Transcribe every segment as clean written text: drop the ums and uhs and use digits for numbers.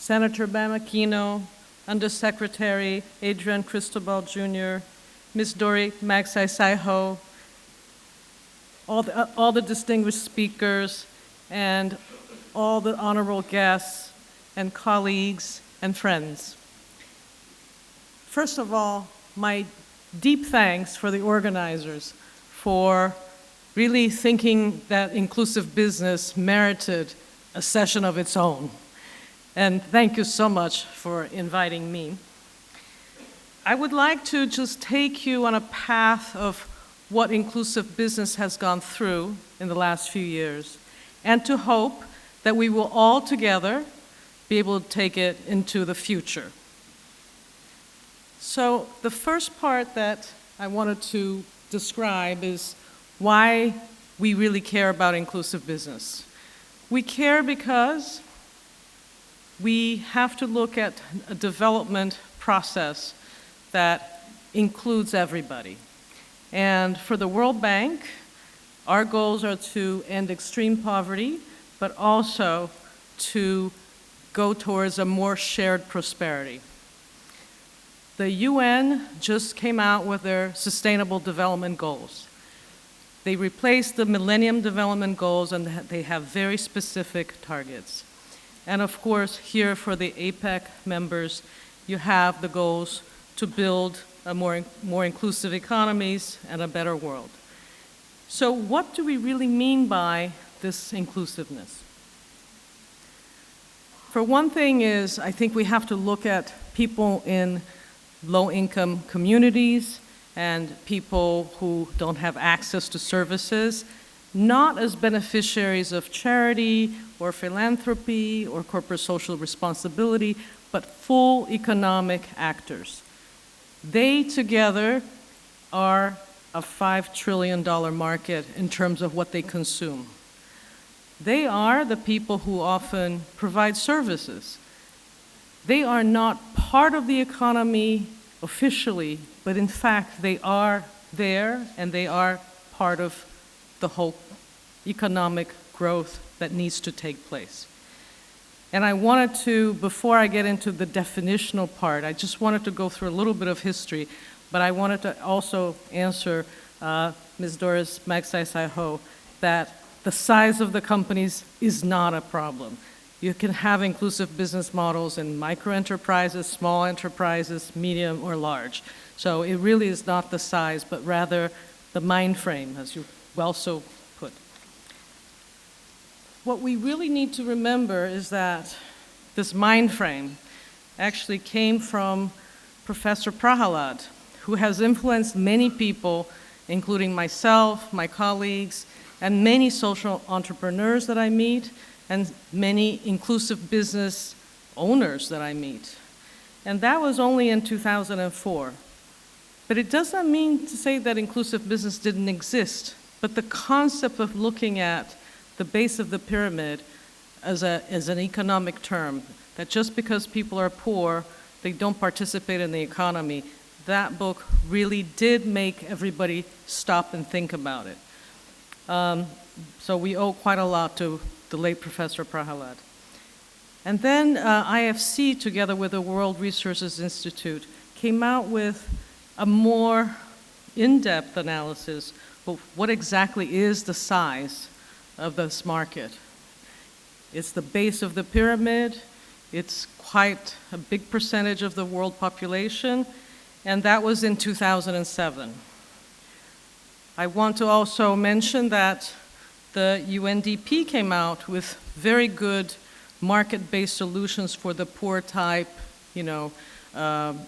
Senator Bam Aquino, Undersecretary Adrian Cristobal Jr., Ms. Dori Magsaysay-Ho, all the distinguished speakers, and all the honorable guests and colleagues and friends. First of all, my deep thanks for the organizers for really thinking that inclusive business merited a session of its own. And thank you so much for inviting me. I would like to just take you on a path of what inclusive business has gone through in the last few years, and to hope that we will all together be able to take it into the future. So the first part that I wanted to describe is why we really care about inclusive business. We care because we have to look at a development process that includes everybody. And for the World Bank, our goals are to end extreme poverty, but also to go towards a more shared prosperity. The UN just came out with their Sustainable Development Goals. They replaced the Millennium Development Goals, and they have very specific targets. And of course, here for the APEC members, you have the goals to build a more inclusive economies and a better world. So what do we really mean by this inclusiveness? For one thing is, I think we have to look at people in low-income communities and people who don't have access to services, not as beneficiaries of charity or philanthropy or corporate social responsibility, but full economic actors. They together are a $5 trillion market in terms of what they consume. They are the people who often provide services. They are not part of the economy officially, but in fact they are there and they are part of the whole economic growth that needs to take place. And I wanted to, before I get into the definitional part, I just wanted to go through a little bit of history, but I wanted to also answer Ms. Doris Magsaysay-Ho that the size of the companies is not a problem. You can have inclusive business models in micro-enterprises, small enterprises, medium or large. So it really is not the size, but rather the mind frame, as you well so put. What we really need to remember is that this mind frame actually came from Professor Prahalad, who has influenced many people, including myself, my colleagues, and many social entrepreneurs that I meet, and many inclusive business owners that I meet. And that was only in 2004. But it does not mean to say that inclusive business didn't exist, but the concept of looking at the base of the pyramid as an economic term, that just because people are poor, they don't participate in the economy, that book really did make everybody stop and think about it. So we owe quite a lot to the late Professor Prahalad. And then IFC, together with the World Resources Institute, came out with a more in-depth analysis of what exactly is the size of this market. It's the base of the pyramid, it's quite a big percentage of the world population, and that was in 2007. I want to also mention that the UNDP came out with very good market-based solutions for the poor type,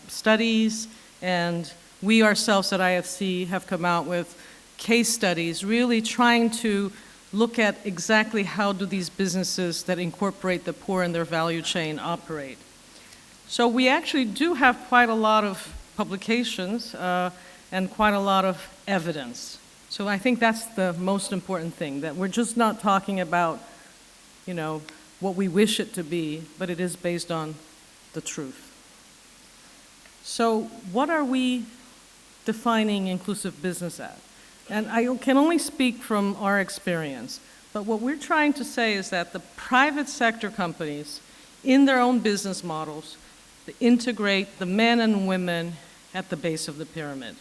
studies, and we ourselves at IFC have come out with case studies really trying to look at exactly how do these businesses that incorporate the poor in their value chain operate. So we actually do have quite a lot of publications and quite a lot of evidence. So I think that's the most important thing, that we're just not talking about, what we wish it to be, but it is based on the truth. So what are we defining inclusive business as? And I can only speak from our experience, but what we're trying to say is that the private sector companies in their own business models to integrate the men and women at the base of the pyramid.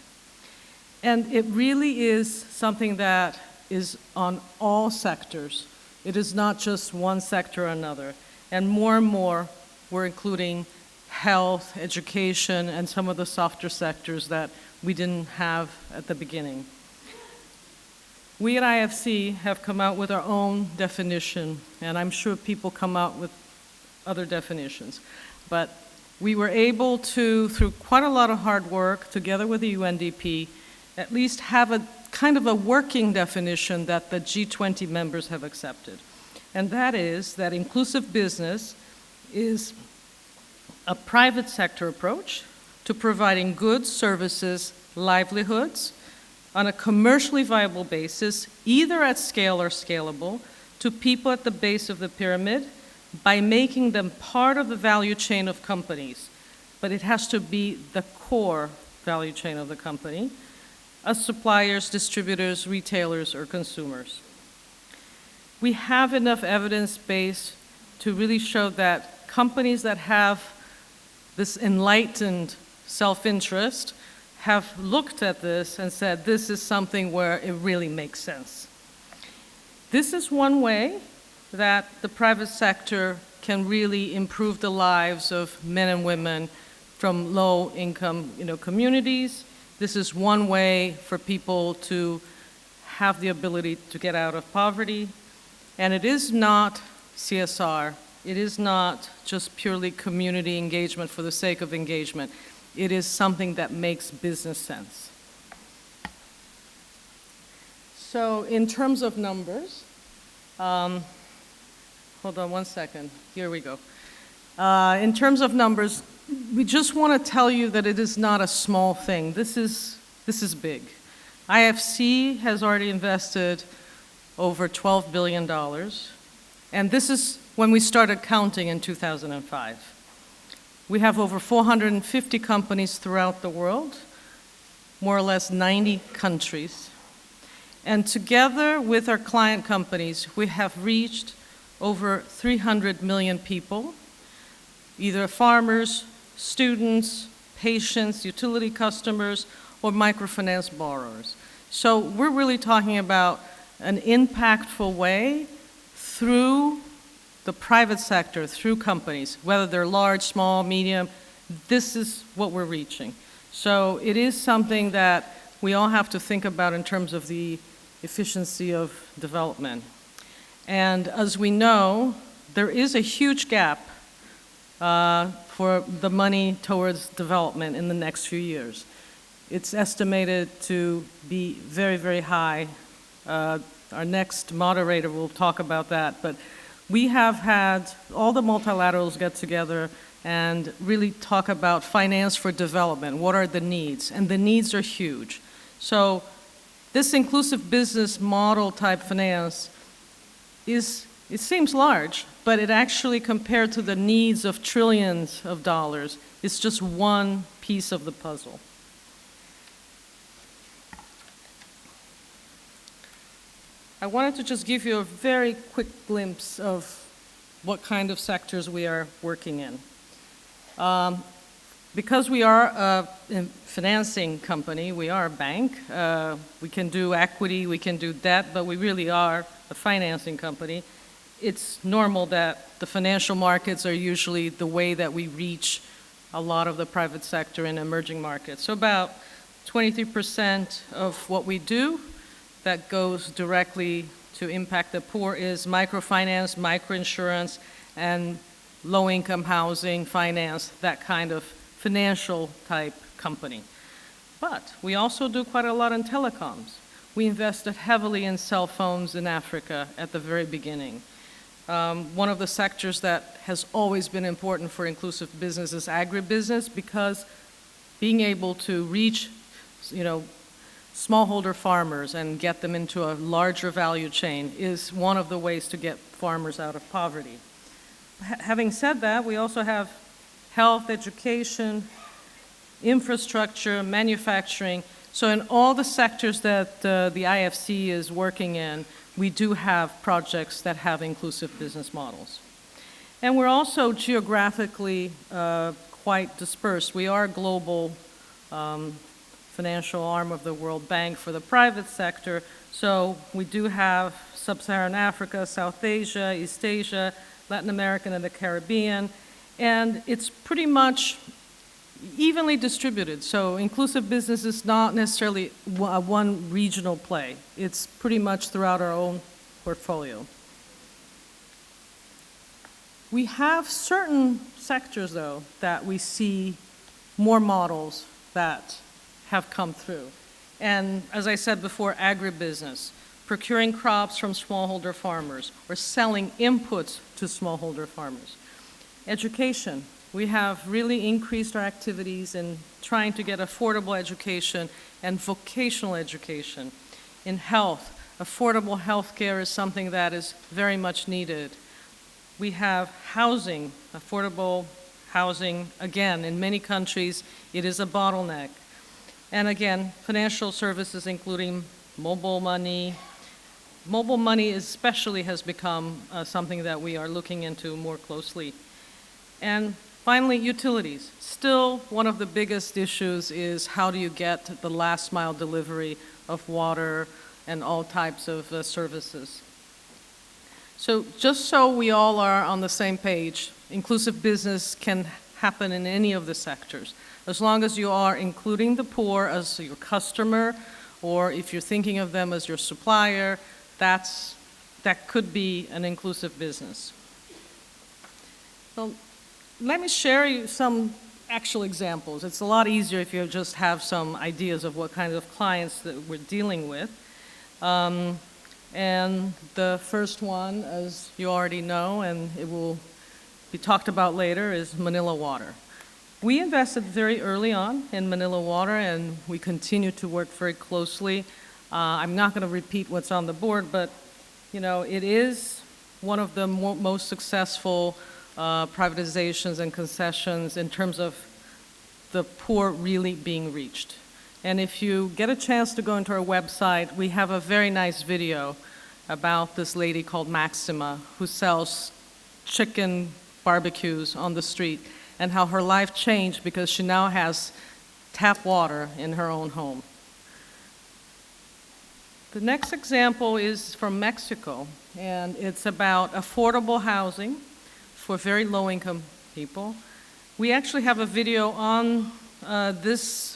And it really is something that is on all sectors. It is not just one sector or another. And more, we're including health, education, and some of the softer sectors that we didn't have at the beginning. We at IFC have come out with our own definition, and I'm sure people come out with other definitions. But we were able to, through quite a lot of hard work, together with the UNDP, at least have a kind of a working definition that the G20 members have accepted. And that is that inclusive business is a private sector approach to providing goods, services, livelihoods on a commercially viable basis, either at scale or scalable, to people at the base of the pyramid by making them part of the value chain of companies. But it has to be the core value chain of the company, as suppliers, distributors, retailers, or consumers. We have enough evidence base to really show that companies that have this enlightened self-interest have looked at this and said, this is something where it really makes sense. This is one way that the private sector can really improve the lives of men and women from low-income, communities. This is one way for people to have the ability to get out of poverty. And it is not CSR. It is not just purely community engagement for the sake of engagement. It is something that makes business sense. So in terms of numbers, hold on one second. Here we go. In terms of numbers, we just want to tell you that it is not a small thing. This is big. IFC has already invested over $12 billion, and this is when we started counting in 2005. We have over 450 companies throughout the world, more or less 90 countries. And together with our client companies, we have reached over 300 million people, either farmers, students, patients, utility customers, or microfinance borrowers. So we're really talking about an impactful way through the private sector, through companies, whether they're large, small, medium. This is what we're reaching. So it is something that we all have to think about in terms of the efficiency of development. And as we know, there is a huge gap for the money towards development in the next few years. It's estimated to be very, very high. Our next moderator will talk about that, but we have had all the multilaterals get together and really talk about finance for development. What are the needs? And the needs are huge. So this inclusive business model type finance it seems large, but it actually, compared to the needs of trillions of dollars, is just one piece of the puzzle. I wanted to just give you a very quick glimpse of what kind of sectors we are working in. Because we are a financing company, we are a bank, we can do equity, we can do debt, but we really are a financing company. It's normal that the financial markets are usually the way that we reach a lot of the private sector in emerging markets. So about 23% of what we do that goes directly to impact the poor is microfinance, microinsurance, and low-income housing, finance, that kind of financial type company. But we also do quite a lot in telecoms. We invested heavily in cell phones in Africa at the very beginning. One of the sectors that has always been important for inclusive business is agribusiness, because being able to reach, smallholder farmers and get them into a larger value chain is one of the ways to get farmers out of poverty. Having said that, we also have health, education, infrastructure, manufacturing. So in all the sectors that the IFC is working in, we do have projects that have inclusive business models. And we're also geographically quite dispersed. We are a global financial arm of the World Bank for the private sector, so we do have Sub-Saharan Africa, South Asia, East Asia, Latin America, and the Caribbean, and it's pretty much evenly distributed. So inclusive business is not necessarily one regional play. It's pretty much throughout our own portfolio. We have certain sectors, though, that we see more models that have come through. And as I said before, agribusiness, procuring crops from smallholder farmers or selling inputs to smallholder farmers. Education, we have really increased our activities in trying to get affordable education and vocational education. In health, affordable health care is something that is very much needed. We have housing, affordable housing. Again, in many countries, it is a bottleneck. And again, financial services, including mobile money. Mobile money especially has become something that we are looking into more closely. And finally, utilities. Still, one of the biggest issues is how do you get the last mile delivery of water and all types of services. So just so we all are on the same page, inclusive business can happen in any of the sectors. As long as you are including the poor as your customer, or if you're thinking of them as your supplier, that could be an inclusive business. So let me share you some actual examples. It's a lot easier if you just have some ideas of what kind of clients that we're dealing with. And the first one, as you already know, and it will be talked about later, is Manila Water. We invested very early on in Manila Water, and we continue to work very closely. I'm not going to repeat what's on the board, but you know, it is one of the most successful privatizations and concessions in terms of the poor really being reached. And if you get a chance to go into our website, we have a very nice video about this lady called Maxima who sells chicken barbecues on the street and how her life changed because she now has tap water in her own home. The next example is from Mexico, and it's about affordable housing for very low-income people. We actually have a video on this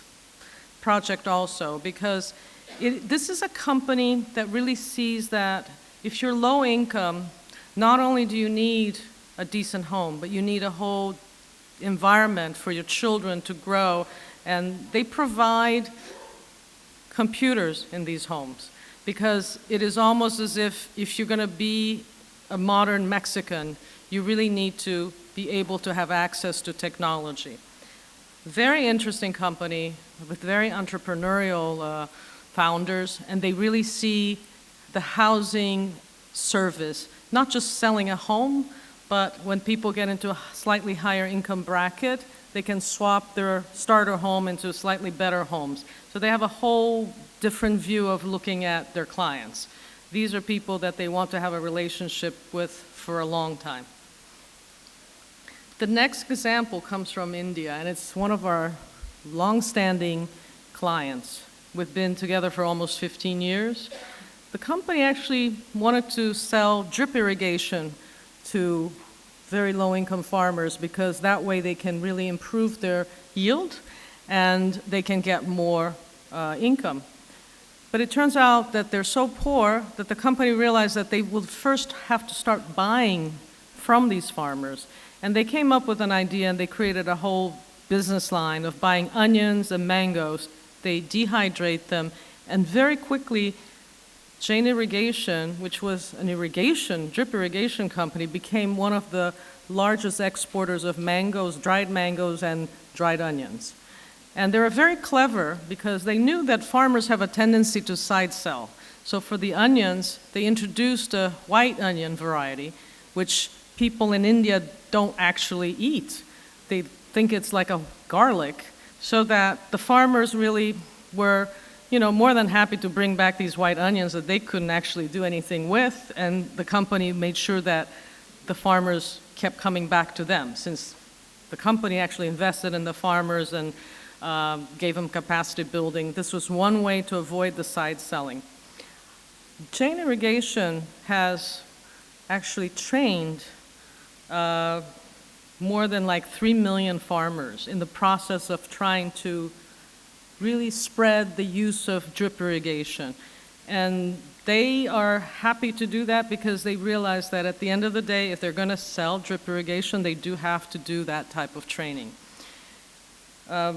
project also because this is a company that really sees that if you're low income, not only do you need a decent home, but you need a whole environment for your children to grow, and they provide computers in these homes because it is almost as if you're going to be a modern Mexican, you really need to be able to have access to technology. Very interesting company with very entrepreneurial founders, and they really see the housing service, not just selling a home, but when people get into a slightly higher income bracket, they can swap their starter home into slightly better homes. So they have a whole different view of looking at their clients. These are people that they want to have a relationship with for a long time. The next example comes from India, and it's one of our long-standing clients. We've been together for almost 15 years. The company actually wanted to sell drip irrigation to very low-income farmers because that way they can really improve their yield and they can get more income. But it turns out that they're so poor that the company realized that they would first have to start buying from these farmers. And they came up with an idea and they created a whole business line of buying onions and mangoes. They dehydrate them, and very quickly, Jain Irrigation, which was an drip irrigation company, became one of the largest exporters of mangoes, dried mangoes, and dried onions. And they were very clever because they knew that farmers have a tendency to side sell. So for the onions, they introduced a white onion variety, which people in India don't actually eat. They think it's like a garlic, so that the farmers really were, more than happy to bring back these white onions that they couldn't actually do anything with, and the company made sure that the farmers kept coming back to them, since the company actually invested in the farmers and gave them capacity building. This was one way to avoid the side selling. Chain irrigation has actually trained more than like 3 million farmers in the process of trying to really spread the use of drip irrigation. And they are happy to do that because they realize that at the end of the day, if they're going to sell drip irrigation, they do have to do that type of training.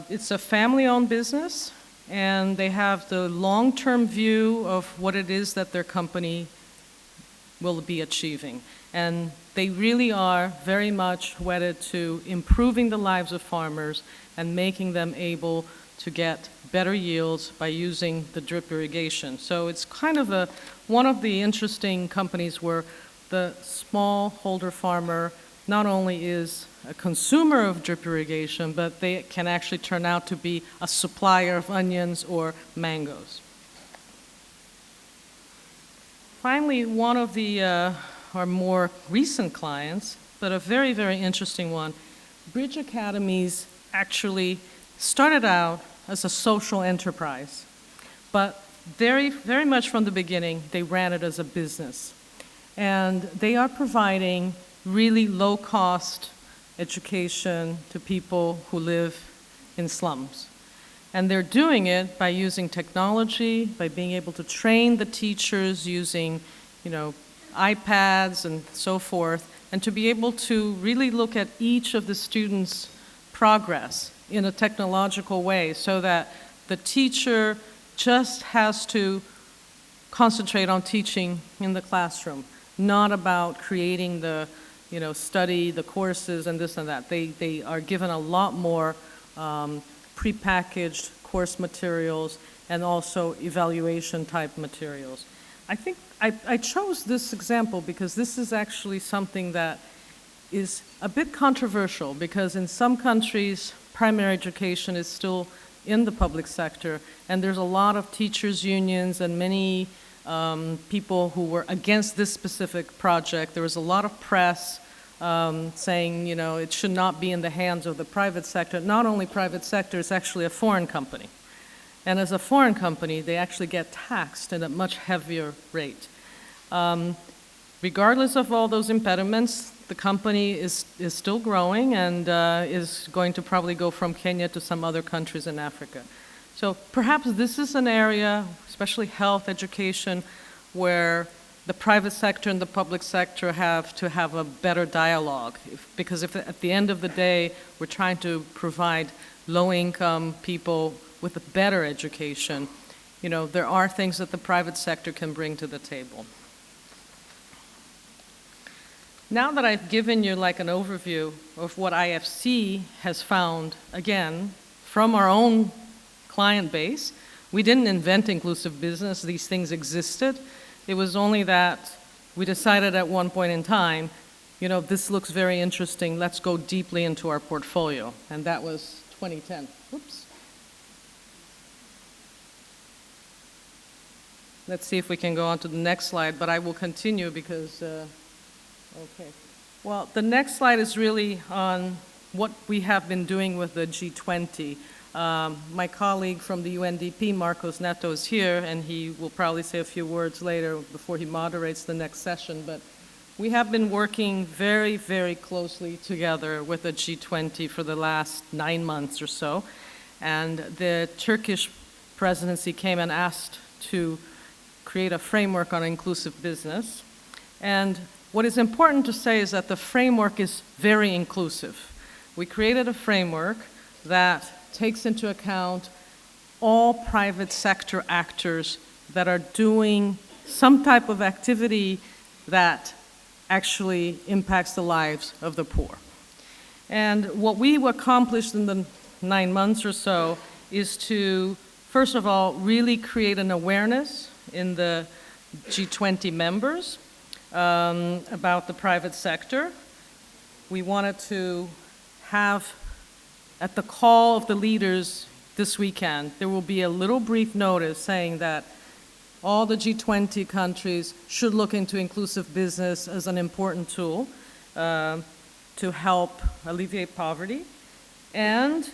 It's a family-owned business, and they have the long-term view of what it is that their company will be achieving. And they really are very much wedded to improving the lives of farmers and making them able to get better yields by using the drip irrigation. So it's kind of one of the interesting companies where the smallholder farmer not only is a consumer of drip irrigation, but they can actually turn out to be a supplier of onions or mangoes. Finally, one of our more recent clients, but a very, very interesting one, Bridge Academies actually started out as a social enterprise, but very, very much from the beginning, they ran it as a business. And they are providing really low-cost education to people who live in slums. And they're doing it by using technology, by being able to train the teachers using, iPads and so forth, and to be able to really look at each of the students' progress in a technological way so that the teacher just has to concentrate on teaching in the classroom, not about creating the study, the courses, and this and that. They are given a lot more prepackaged course materials and also evaluation type materials. I think I chose this example because this is actually something that is a bit controversial, because in some countries, primary education is still in the public sector, and there's a lot of teachers' unions and many people who were against this specific project. There was a lot of press saying, it should not be in the hands of the private sector. Not only private sector, it's actually a foreign company. And as a foreign company, they actually get taxed at a much heavier rate. Regardless of all those impediments, the company is still growing and is going to probably go from Kenya to some other countries in Africa. So perhaps this is an area, especially health education, where the private sector and the public sector have to have a better dialogue. Because if at the end of the day, we're trying to provide low-income people with a better education, there are things that the private sector can bring to the table. Now that I've given you like an overview of what IFC has found, again, from our own client base, we didn't invent inclusive business. These things existed. It was only that we decided at one point in time, this looks very interesting. Let's go deeply into our portfolio. And that was 2010. Oops. Let's see if we can go on to the next slide, but I will continue because, okay. Well, the next slide is really on what we have been doing with the G20. My colleague from the UNDP, Marcos Neto, is here, and he will probably say a few words later before he moderates the next session. But we have been working very, very closely together with the G20 for the last 9 months or so. And the Turkish presidency came and asked to create a framework on inclusive business. And what is important to say is that the framework is very inclusive. We created a framework that takes into account all private sector actors that are doing some type of activity that actually impacts the lives of the poor. And what we accomplished in the 9 months or so is to, first of all, really create an awareness in the G20 members about the private sector. We wanted to have, at the call of the leaders this weekend, there will be a little brief notice saying that all the G20 countries should look into inclusive business as an important tool. to help alleviate poverty, and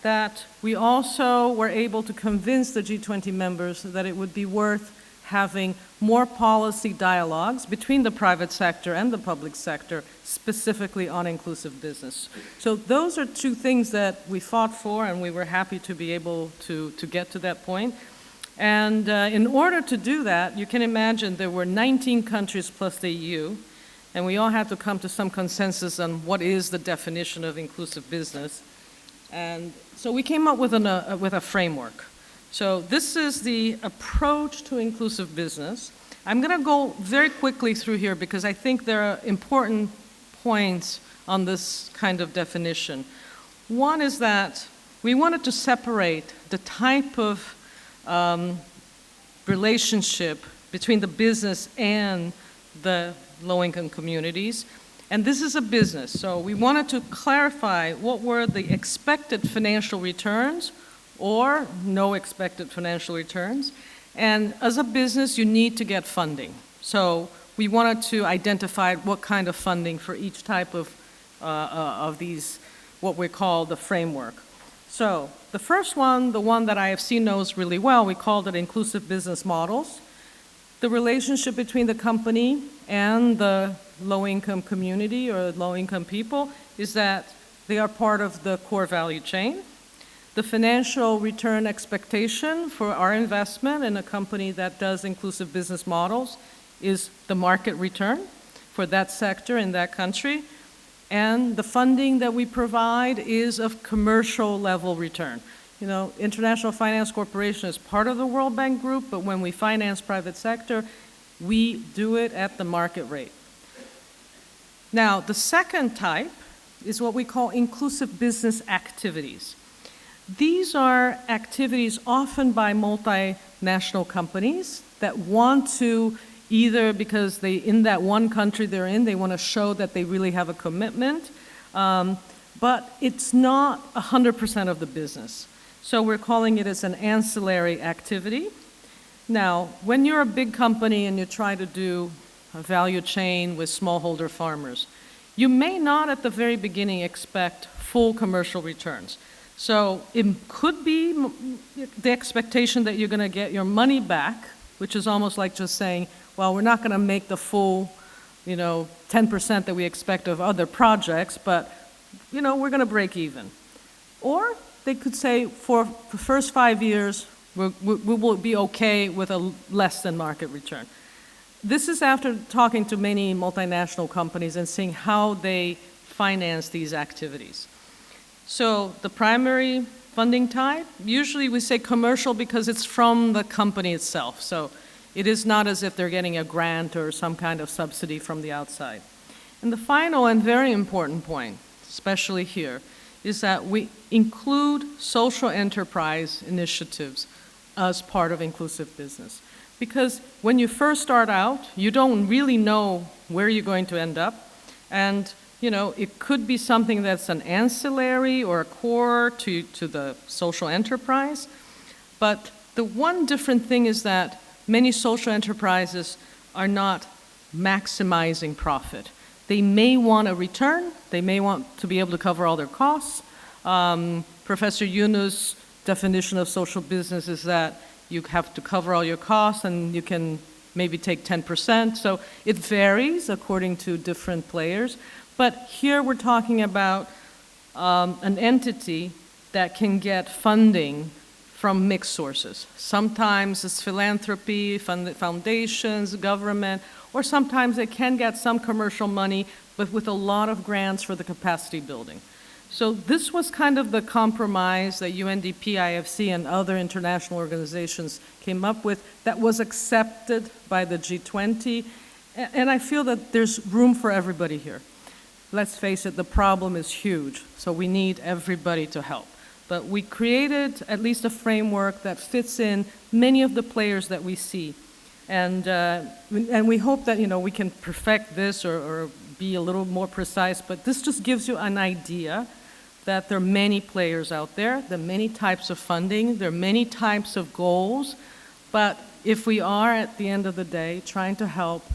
that we also were able to convince the G20 members that it would be worth having more policy dialogues between the private sector and the public sector, specifically on inclusive business. So those are two things that we fought for, and we were happy to be able to get to that point. And in order to do that, you can imagine there were 19 countries plus the EU, and we all had to come to some consensus on what is the definition of inclusive business. And so we came up with a framework. So this is the approach to inclusive business. I'm going to go very quickly through here because I think there are important points on this kind of definition. One is that we wanted to separate the type of relationship between the business and the low-income communities. And this is a business, so we wanted to clarify what were the expected financial returns or no expected financial returns. And as a business, you need to get funding. So we wanted to identify what kind of funding for each type of these, what we call the framework. So the first one, the one that IFC knows really well, we called it inclusive business models. The relationship between the company and the low-income community or low-income people is that they are part of the core value chain. The financial return expectation for our investment in a company that does inclusive business models is the market return for that sector in that country. And the funding that we provide is of commercial level return. You know, International Finance Corporation is part of the World Bank Group, but when we finance private sector, we do it at the market rate. Now, the second type is what we call inclusive business activities. These are activities often by multinational companies that want to either because they, in that one country they're in, they want to show that they really have a commitment, but it's not 100% of the business. So we're calling it as an ancillary activity. Now, when you're a big company and you try to do a value chain with smallholder farmers, you may not at the very beginning expect full commercial returns. So it could be the expectation that you're going to get your money back, which is almost like just saying, well, we're not going to make the full, 10% that we expect of other projects, but, we're going to break even. Or they could say for the first 5 years, we will be okay with a less than market return. This is after talking to many multinational companies and seeing how they finance these activities. So the primary funding type, usually we say commercial because it's from the company itself. So it is not as if they're getting a grant or some kind of subsidy from the outside. And the final and very important point, especially here, is that we include social enterprise initiatives as part of inclusive business. Because when you first start out, you don't really know where you're going to end up. And it could be something that's an ancillary or a core to the social enterprise. But the one different thing is that many social enterprises are not maximizing profit. They may want a return. They may want to be able to cover all their costs. Professor Yunu's definition of social business is that you have to cover all your costs and you can maybe take 10%. So it varies according to different players. But here we're talking about an entity that can get funding from mixed sources. Sometimes it's philanthropy, foundations, government, or sometimes they can get some commercial money, but with a lot of grants for the capacity building. So this was kind of the compromise that UNDP, IFC, and other international organizations came up with that was accepted by the G20. And I feel that there's room for everybody here. Let's face it, the problem is huge, so we need everybody to help. But we created at least a framework that fits in many of the players that we see. And we hope that we can perfect this or be a little more precise, but this just gives you an idea that there are many players out there, there are many types of funding, there are many types of goals, but if we are at the end of the day trying to help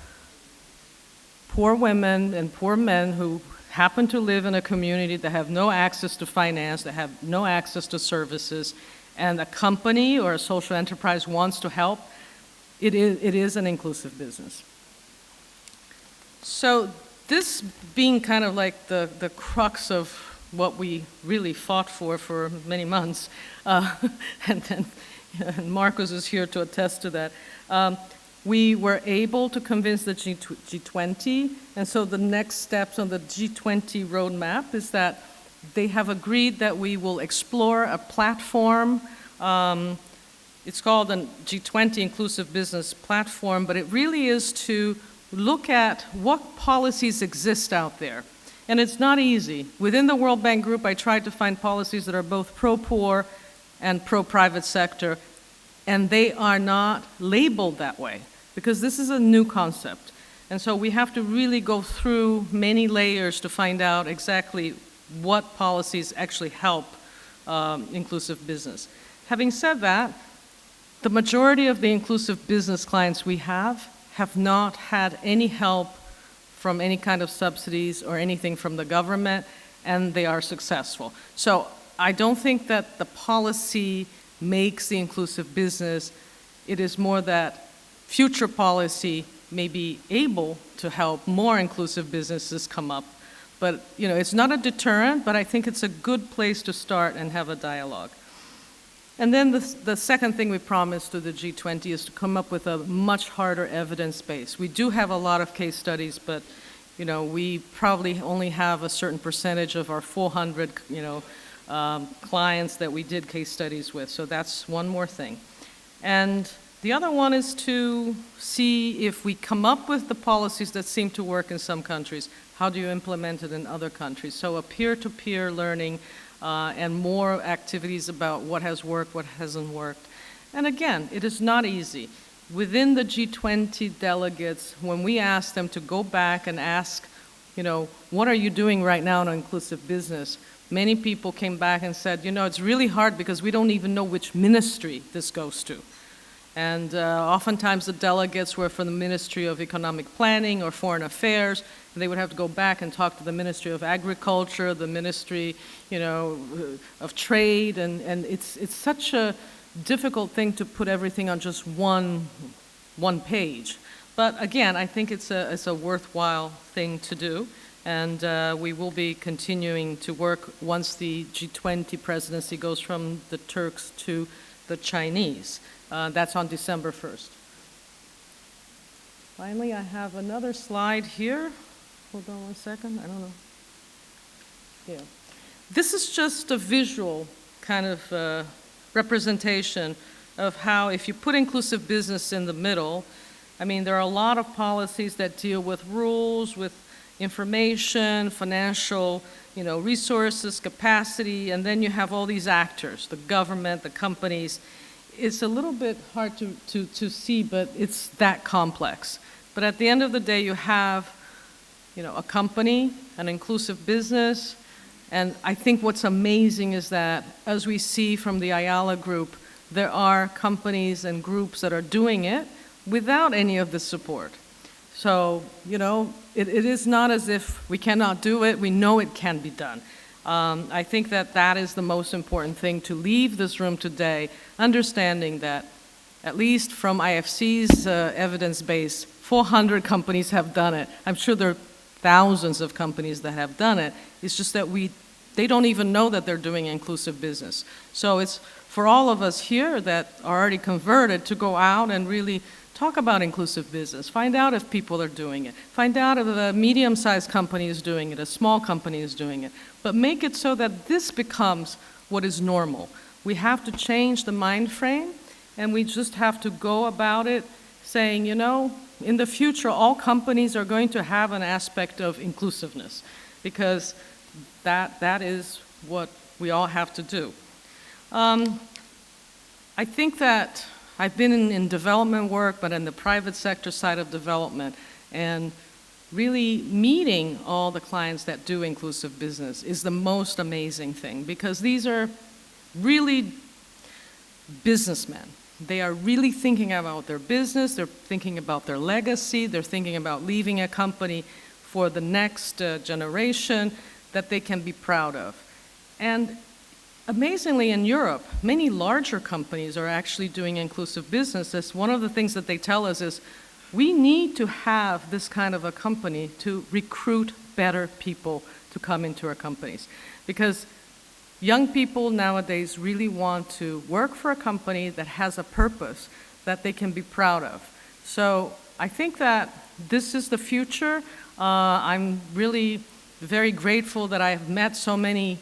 poor women and poor men who happen to live in a community that have no access to finance, that have no access to services, and a company or a social enterprise wants to help, it is an inclusive business. So this being kind of like the crux of what we really fought for many months, and then and Marcos is here to attest to that, we were able to convince the G20, and so the next steps on the G20 roadmap is that they have agreed that we will explore a platform. It's called a G20 Inclusive Business Platform, but it really is to look at what policies exist out there. And it's not easy. Within the World Bank Group, I tried to find policies that are both pro-poor and pro-private sector, and they are not labeled that way, because this is a new concept. And so we have to really go through many layers to find out exactly what policies actually help inclusive business. Having said that, the majority of the inclusive business clients we have not had any help from any kind of subsidies or anything from the government, and they are successful. So I don't think that the policy makes the inclusive business. It is more that future policy may be able to help more inclusive businesses come up. But it's not a deterrent, but I think it's a good place to start and have a dialogue. And then the second thing we promised to the G20 is to come up with a much harder evidence base. We do have a lot of case studies, but we probably only have a certain percentage of our 400 clients that we did case studies with. So that's one more thing. And the other one is to see if we come up with the policies that seem to work in some countries, how do you implement it in other countries? So a peer-to-peer learning and more activities about what has worked, what hasn't worked. And again, it is not easy. Within the G20 delegates, when we ask them to go back and ask, what are you doing right now in inclusive business? Many people came back and said, it's really hard because we don't even know which ministry this goes to. And oftentimes the delegates were from the Ministry of Economic Planning or Foreign Affairs, and they would have to go back and talk to the Ministry of Agriculture, the Ministry, of Trade, and it's such a difficult thing to put everything on just one page. But again, I think it's a worthwhile thing to do, and we will be continuing to work once the G20 presidency goes from the Turks to the Chinese. That's on December 1st. Finally, I have another slide here. Hold on one second, I don't know. Yeah. This is just a visual kind of representation of how, if you put inclusive business in the middle, there are a lot of policies that deal with rules, with information, financial, resources, capacity, and then you have all these actors, the government, the companies. It's a little bit hard to see, but it's that complex. But at the end of the day, you have, a company, an inclusive business, and I think what's amazing is that, as we see from the Ayala Group, there are companies and groups that are doing it without any of the support. So, it is not as if we cannot do it. We know it can be done. I think that is the most important thing, to leave this room today understanding that, at least from IFC's evidence base, 400 companies have done it. I'm sure there are thousands of companies that have done it. It's just that they don't even know that they're doing inclusive business. So it's for all of us here that are already converted to go out and really talk about inclusive business. Find out if people are doing it. Find out if a medium-sized company is doing it, a small company is doing it. But make it so that this becomes what is normal. We have to change the mind frame, and we just have to go about it saying, in the future, all companies are going to have an aspect of inclusiveness, because that is what we all have to do. I think that I've been in development work, but in the private sector side of development, and really meeting all the clients that do inclusive business is the most amazing thing, because these are really businessmen. They are really thinking about their business, they're thinking about their legacy, they're thinking about leaving a company for the next generation that they can be proud of. And amazingly, in Europe, many larger companies are actually doing inclusive business. That's one of the things that they tell us is we need to have this kind of a company to recruit better people to come into our companies. Because young people nowadays really want to work for a company that has a purpose that they can be proud of. So I think that this is the future. I'm really very grateful that I've met so many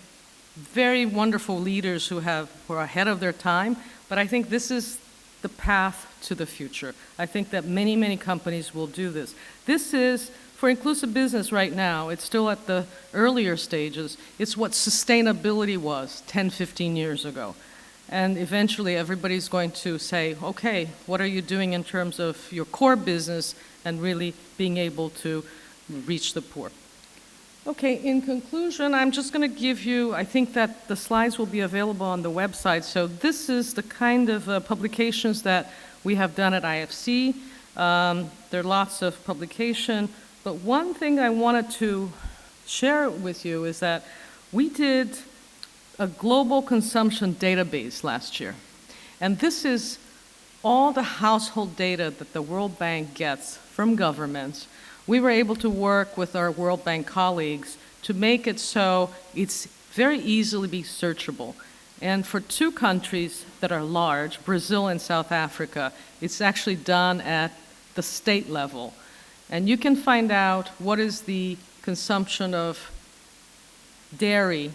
very wonderful leaders who are ahead of their time, but I think this is the path to the future. I think that many, many companies will do this. This is, for inclusive business right now, it's still at the earlier stages. It's what sustainability was 10, 15 years ago. And eventually everybody's going to say, okay, what are you doing in terms of your core business and really being able to reach the poor? Okay, in conclusion, I'm just going to give you, I think that the slides will be available on the website. So this is the kind of publications that we have done at IFC. There are lots of publication, but one thing I wanted to share with you is that we did a global consumption database last year. And this is all the household data that the World Bank gets from governments. We were able to work with our World Bank colleagues to make it so it's very easily be searchable. And for two countries that are large, Brazil and South Africa, it's actually done at the state level. And you can find out what is the consumption of dairy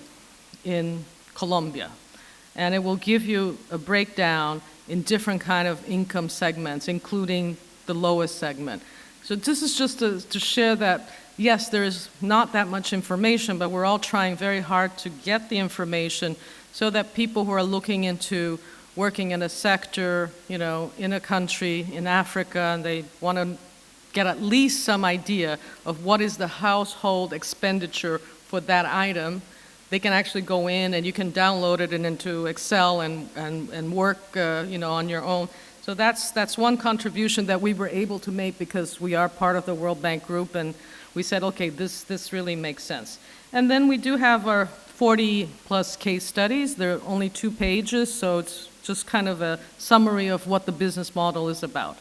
in Colombia. And it will give you a breakdown in different kind of income segments, including the lowest segment. So this is just to share that, yes, there is not that much information, but we're all trying very hard to get the information so that people who are looking into working in a sector, in a country, in Africa, and they want to get at least some idea of what is the household expenditure for that item, they can actually go in and you can download it into Excel and work on your own. So that's one contribution that we were able to make because we are part of the World Bank group, and we said, okay, this really makes sense. And then we do have our 40-plus case studies. They're only 2 pages, so it's just kind of a summary of what the business model is about.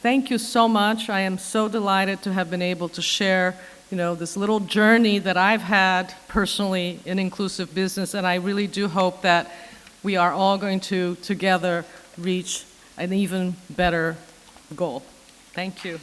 Thank you so much. I am so delighted to have been able to share this little journey that I've had personally in inclusive business, and I really do hope that we are all going to together reach an even better goal. Thank you.